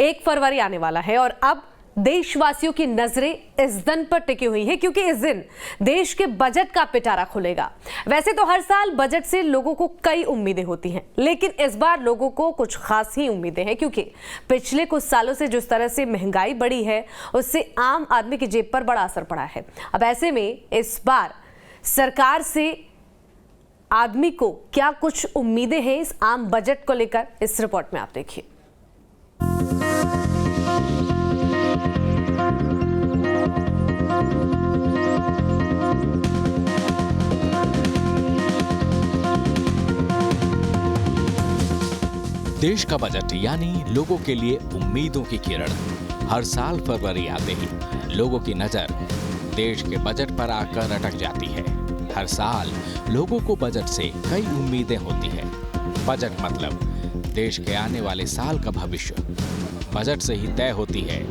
1 फरवरी आने वाला है और अब देशवासियों की नजरें इस दिन पर टिकी हुई है क्योंकि इस दिन देश के बजट का पिटारा खुलेगा। वैसे तो हर साल बजट से लोगों को कई उम्मीदें होती हैं, लेकिन इस बार लोगों को कुछ खास ही उम्मीदें हैं क्योंकि पिछले कुछ सालों से जिस तरह से महंगाई बढ़ी है उससे आम आदमी की जेब पर बड़ा असर पड़ा है। अब ऐसे में इस बार सरकार से आदमी को क्या कुछ उम्मीदें हैं इस आम बजट को लेकर, इस रिपोर्ट में आप देखिए। देश का बजट यानी लोगों के लिए उम्मीदों की किरण। हर साल फरवरी आते ही लोगों की नजर देश के बजट पर आकर अटक जाती है। हर साल लोगों को बजट से कई उम्मीदें होती है। बजट मतलब देश के आने वाले साल का भविष्य। बजट से ही तय होती है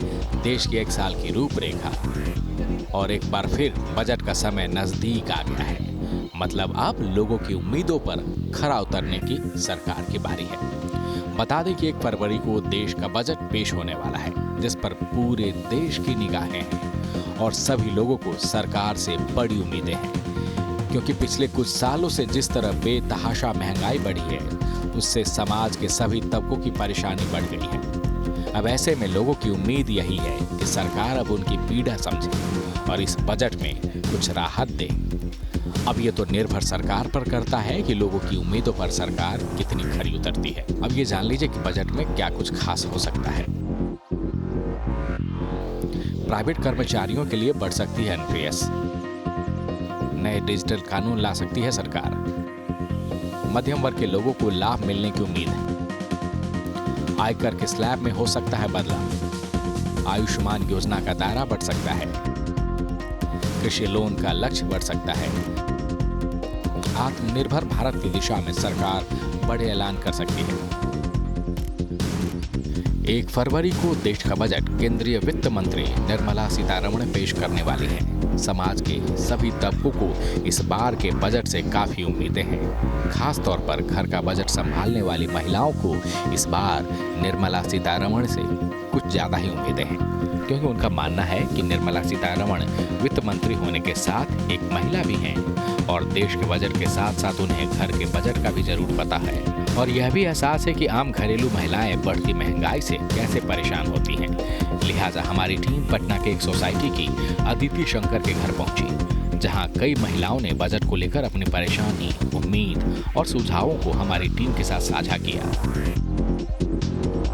देश की एक साल की रूपरेखा। और एक बार फिर बजट का समय नजदीक आ गया है, मतलब अब लोगों की उम्मीदों पर खरा उतरने की सरकार की बारी है। बता दें कि 1 फरवरी को देश का बजट पेश होने वाला है, जिस पर पूरे देश की निगाहें हैं और सभी लोगों को सरकार से बड़ी उम्मीदें हैं, क्योंकि पिछले कुछ सालों से जिस तरह बेतहाशा महंगाई बढ़ी है उससे समाज के सभी तबकों की परेशानी बढ़ गई है। अब ऐसे में लोगों की उम्मीद यही है कि सरकार अब उनकी पीड़ा समझे और इस बजट में कुछ राहत दे। अब ये तो निर्भर सरकार पर करता है कि लोगों की उम्मीदों पर सरकार कितनी खरी उतरती है। अब ये जान लीजिए कि बजट में क्या कुछ खास हो सकता है। प्राइवेट कर्मचारियों के लिए बढ़ सकती है एनपीएस। नए डिजिटल कानून ला सकती है सरकार। मध्यम वर्ग के लोगों को लाभ मिलने की उम्मीद है। आयकर के स्लैब में हो सकता है बदलाव। आयुष्मान योजना का दायरा बढ़ सकता है। कृषि लोन का लक्ष्य बढ़ सकता है। आत्मनिर्भर भारत की दिशा में सरकार बड़े ऐलान कर सकती है। 1 फरवरी को देश का बजट केंद्रीय वित्त मंत्री निर्मला सीतारमण पेश करने वाली हैं। समाज के सभी तबकों को इस बार के बजट से काफी उम्मीदें हैं। खास तौर पर घर का बजट संभालने वाली महिलाओं को इस बार निर्मला सीतारमण से कुछ ज्यादा ही उम्मीदें हैं, क्योंकि उनका मानना है कि निर्मला सीतारमण वित्त मंत्री होने के साथ एक महिला भी हैं और देश के बजट के साथ साथ उन्हें घर के बजट का भी जरूर पता है और यह भी एहसास है कि आम घरेलू महिलाएं बढ़ती महंगाई से कैसे परेशान होती हैं। लिहाजा हमारी टीम पटना के एक सोसाइटी की अदिति शंकर के घर पहुंची, जहां कई महिलाओं ने बजट को लेकर अपनी परेशानी, उम्मीद और सुझावों को हमारी टीम के साथ साझा किया।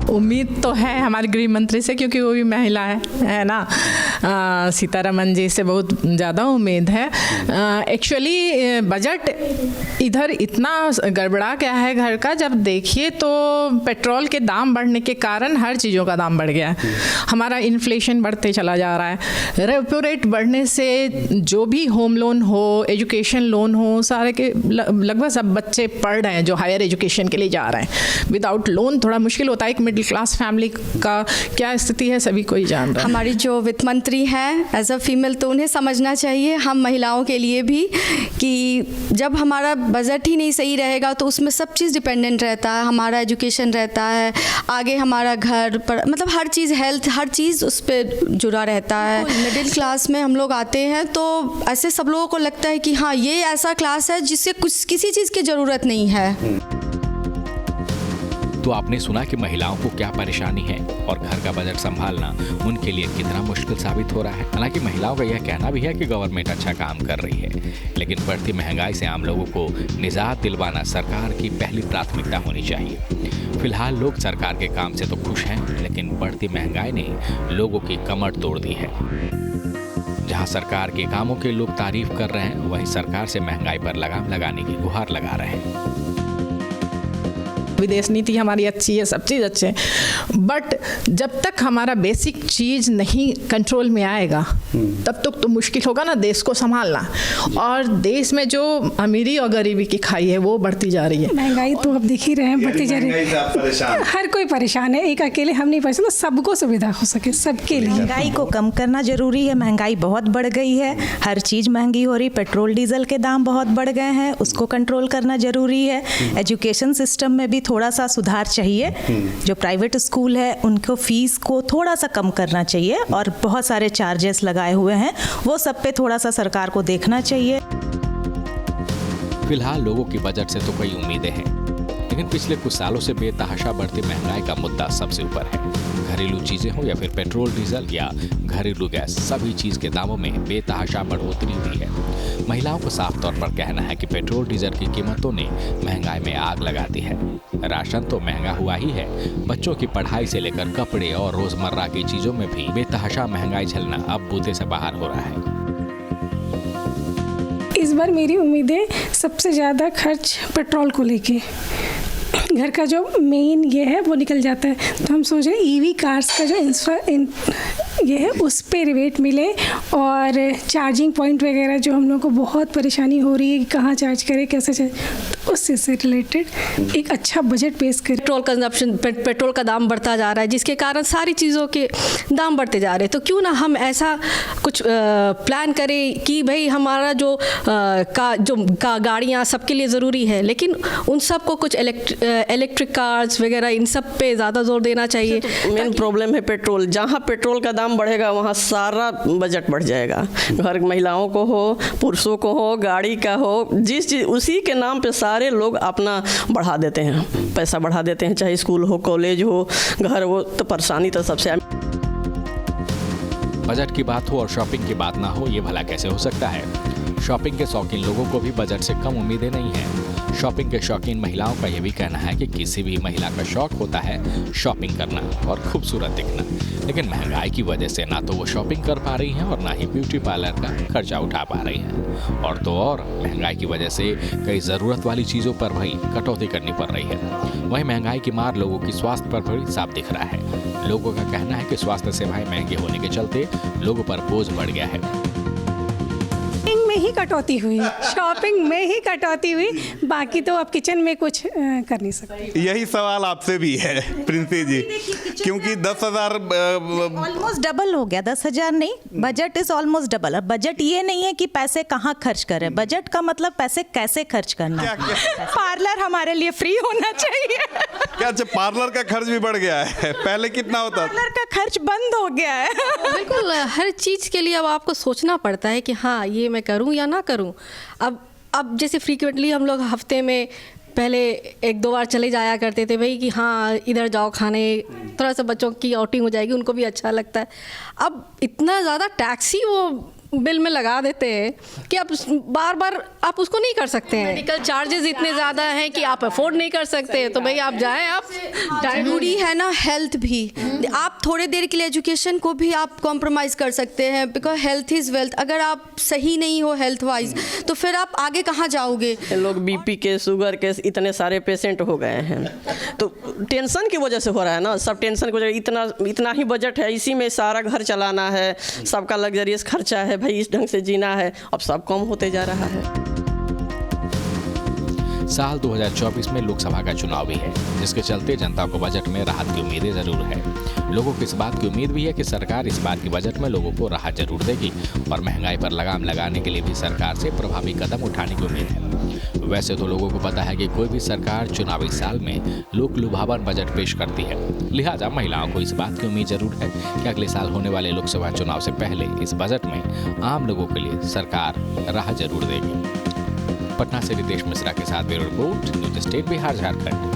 उम्मीद तो है हमारे गृह मंत्री से, क्योंकि वो भी महिला है ना। सीतारमण जी से बहुत ज़्यादा उम्मीद है। एक्चुअली बजट इधर इतना गड़बड़ा गया है घर का, जब देखिए तो पेट्रोल के दाम बढ़ने के कारण हर चीज़ों का दाम बढ़ गया है। हमारा इन्फ्लेशन बढ़ते चला जा रहा है। रेपो रेट बढ़ने से जो भी होम लोन हो, एजुकेशन लोन हो, सारे के लगभग सब बच्चे पढ़ रहे हैं जो हायर एजुकेशन के लिए जा रहे हैं। विदाउट लोन थोड़ा मुश्किल होता है। एक मिडिल क्लास फैमिली का क्या स्थिति है सभी कोई जान रहा है। हमारी जो वित्त मंत्री हैं एज अ फीमेल, तो उन्हें समझना चाहिए, हम महिलाओं के लिए भी, कि जब हमारा बजट ही नहीं सही रहेगा तो उसमें सब चीज़ डिपेंडेंट रहता है। हमारा एजुकेशन रहता है, आगे हमारा घर पर, मतलब हर चीज़, हेल्थ, हर चीज़ उस पर जुड़ा रहता है। मिडिल क्लास में हम लोग आते हैं तो ऐसे सब लोगों को लगता है कि हाँ ये ऐसा क्लास है जिससे कुछ किसी चीज़ की ज़रूरत नहीं है। तो आपने सुना कि महिलाओं को क्या परेशानी है और घर का बजट संभालना उनके लिए कितना मुश्किल साबित हो रहा है। हालांकि महिलाओं का यह कहना भी है कि गवर्नमेंट अच्छा काम कर रही है, लेकिन बढ़ती महंगाई से आम लोगों को निजात दिलवाना सरकार की पहली प्राथमिकता होनी चाहिए। फिलहाल लोग सरकार के काम से तो खुश हैं, लेकिन बढ़ती महंगाई ने लोगों की कमर तोड़ दी है। जहां सरकार के कामों के लोग तारीफ कर रहे हैं, वहीं सरकार से महंगाई पर लगाम लगाने की गुहार लगा रहे हैं। विदेश नीति हमारी अच्छी है, सब चीज़ अच्छे है, बट जब तक हमारा बेसिक चीज़ नहीं कंट्रोल में आएगा तब तक तो मुश्किल होगा ना देश को संभालना। और देश में जो अमीरी और गरीबी की खाई है वो बढ़ती जा रही है। महंगाई तो अब दिख ही रहे हैं, बढ़ती जा रही है। हर कोई परेशान है, एक अकेले हम नहीं परेशान, सबको सुविधा हो सके सबके लिए। महंगाई को कम करना जरूरी है। महंगाई बहुत बढ़ गई है, हर चीज़ महंगी हो रही, पेट्रोल डीजल के दाम बहुत बढ़ गए हैं, उसको कंट्रोल करना जरूरी है। एजुकेशन सिस्टम में भी थोड़ा सा सुधार चाहिए। जो प्राइवेट स्कूल है उनको फीस को थोड़ा सा कम करना चाहिए और बहुत सारे चार्जेस लगाए हुए हैं, वो सब पे थोड़ा सा सरकार को देखना चाहिए। फिलहाल लोगों की बजट से तो कई उम्मीदें हैं, लेकिन पिछले कुछ सालों से बेतहाशा बढ़ती महंगाई का मुद्दा सबसे ऊपर है। घरेलू चीजें हो या फिर पेट्रोल डीजल या घरेलू गैस, सभी चीज के दामों में बेतहाशा बढ़ोतरी हुई है। महिलाओं को साफ तौर पर कहना है कि पेट्रोल डीजल की कीमतों ने महंगाई में आग लगा दी है। राशन तो महंगा हुआ ही है, बच्चों की पढ़ाई से लेकर कपड़े और रोजमर्रा की चीजों में भी बेतहाशा महंगाई झेलना अब बूते से बाहर हो रहा है। इस बार मेरी उम्मीदें सबसे ज़्यादा खर्च पेट्रोल को लेके, घर का जो मेन ये है वो निकल जाता है, तो हम सोच रहे हैं ईवी कार्स का जो ये है उस पे रिबेट मिले और चार्जिंग पॉइंट वगैरह जो हम लोग को बहुत परेशानी हो रही है कि कहाँ चार्ज करें, कैसे चार्ज, तो उससे से रिलेटेड एक अच्छा बजट पेश करें। पेट्रोल कंजप्शन, पेट्रोल का दाम बढ़ता जा रहा है, जिसके कारण सारी चीज़ों के दाम बढ़ते जा रहे हैं। तो क्यों ना हम ऐसा कुछ प्लान करें कि भाई हमारा जो गाड़ियाँ सबके लिए ज़रूरी है, लेकिन उन सबको कुछ इलेक्ट्रिक कार्स वगैरह इन सब पे ज़्यादा जोर देना चाहिए। मेन प्रॉब्लम है पेट्रोल, जहाँ पेट्रोल का दाम बढ़ेगा वहाँ सारा बजट बढ़ जाएगा। घर महिलाओं को हो, पुरुषों को हो, गाड़ी का हो, जिस चीज़ उसी के नाम पे सारे लोग अपना बढ़ा देते हैं, पैसा बढ़ा देते हैं, चाहे स्कूल हो, कॉलेज हो, घर हो, तो परेशानी तो सबसे। बजट की बात हो और शॉपिंग की बात ना हो, ये भला कैसे हो सकता है? शॉपिंग के शौकीन लोगों को भी बजट से कम उम्मीदें नहीं हैं। शॉपिंग के शौकीन महिलाओं का यह भी कहना है कि किसी भी महिला का शौक होता है शॉपिंग करना और खूबसूरत दिखना, लेकिन महंगाई की वजह से ना तो वो शॉपिंग कर पा रही हैं और ना ही ब्यूटी पार्लर का खर्चा उठा पा रही हैं। और तो और महंगाई की वजह से कई ज़रूरत वाली चीज़ों पर भी कटौती करनी पड़ रही है। वहीं महंगाई की मार लोगों की स्वास्थ्य पर भी साफ दिख रहा है। लोगों का कहना है कि स्वास्थ्य सेवाएं महंगी होने के चलते लोगों पर बोझ बढ़ गया है। में ही कटौती हुई, शॉपिंग में ही कटौती हुई, बाकी तो आप किचन में कुछ कर नहीं सकते। यही सवाल आपसे भी है प्रिंसी जी, क्योंकि 10,000 ऑलमोस्ट डबल हो गया। 10,000 नहीं, budget is almost double. Budget ये नहीं है कि पैसे कहाँ खर्च करें, बजट का मतलब पैसे कैसे खर्च करना। पार्लर हमारे लिए फ्री होना चाहिए। क्या अच्छा, पार्लर का खर्च भी बढ़ गया है? पहले कितना होता? पार्लर का खर्च बंद हो गया है। बिल्कुल, हर चीज़ के लिए अब आपको सोचना पड़ता है कि हाँ ये मैं करूँ या ना करूँ। अब जैसे फ्रीक्वेंटली हम लोग हफ्ते में पहले 1-2 बार चले जाया करते थे भाई कि हाँ इधर जाओ खाने, थोड़ा सा बच्चों की आउटिंग हो जाएगी, उनको भी अच्छा लगता है। अब इतना ज़्यादा टैक्सी वो बिल में लगा देते हैं कि आप बार बार आप उसको नहीं कर सकते हैं। मेडिकल चार्जेस इतने ज़्यादा हैं कि आप अफोर्ड नहीं कर सकते, तो भाई आप जाएं। आप जरूरी है ना हेल्थ भी, आप थोड़े देर के लिए एजुकेशन को भी आप कॉम्प्रोमाइज़ कर सकते हैं, बिकॉज हेल्थ इज़ वेल्थ। अगर आप सही नहीं हो हेल्थ वाइज तो फिर आप आगे कहाँ जाओगे। लोग बीपी के, शुगर के इतने सारे पेशेंट हो गए हैं, तो टेंशन की वजह से हो रहा है ना, सब टेंशन की वजह। इतना ही बजट है, इसी में सारा घर चलाना है, सबका लग्जरियस खर्चा है, भाई इस ढंग से जीना है, अब सब कम होते जा रहा है। साल 2024 में लोकसभा का चुनाव भी है, जिसके चलते जनता को बजट में राहत की उम्मीदें जरूर है। लोगों को इस बात की उम्मीद भी है कि सरकार इस बार की बजट में लोगों को राहत जरूर देगी और महंगाई पर लगाम लगाने के लिए भी सरकार से प्रभावी कदम उठाने की उम्मीद है। वैसे तो लोगों को पता है कि कोई भी सरकार चुनावी साल में लोक लुभावन बजट पेश करती है, लिहाजा महिलाओं को इस बात की उम्मीद जरूर है कि अगले साल होने वाले लोकसभा चुनाव से पहले इस बजट में आम लोगों के लिए सरकार राहत जरूर देगी। पटना से रितेश मिश्रा के साथ bureau report, news state Bihar Jharkhand.